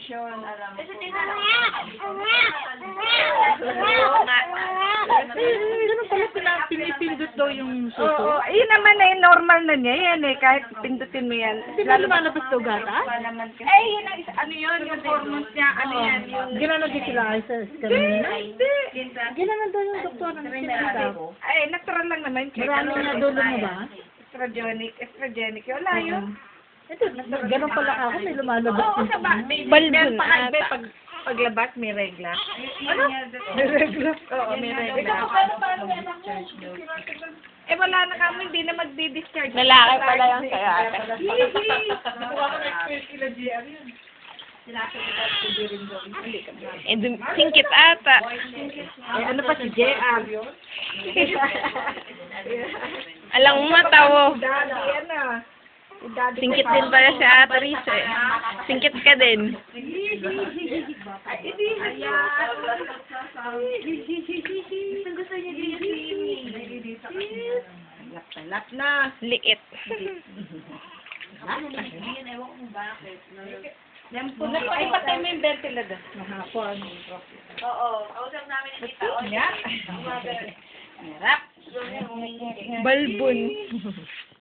desisyon. Kasi Ganun pala pinipindot daw yung Oo, suso. yun naman eh, normal na niya yan eh, kahit pindutin mo yan. Di ba lumalabas daw gata? Eh, yun ang ano yun, yung hormones niya, ano yan, yung... Ginanon din sila ay sa kanina. Hindi. Ginanon daw yung doktor ng sinita. Ay, natural lang naman. Marami na dulo mo ba? Estrogenic, wala yun. Ito, ganun pala ako, may lumalabas. Oo, sa ba? Balbon Paglabas, may regla. Ano? May regla? Oo, may regla. Eh, wala na kami, hindi na magdi-discharge. Lalaki pala yung kaya ate. Singkit ata. Eh, ano pa si JR? Alang mo matawo. Daddy, ano? Daddy Singkit din pala si Ate Riz eh. Singkit ka din. Ay, hindi. Ayan. Gusto niya dito. Lap na. Liit. Yan po. Ay, patay mo yung ventilador. Mahapon. Oo. Kausap namin yung kita. O, niya. Hirap. Balbon.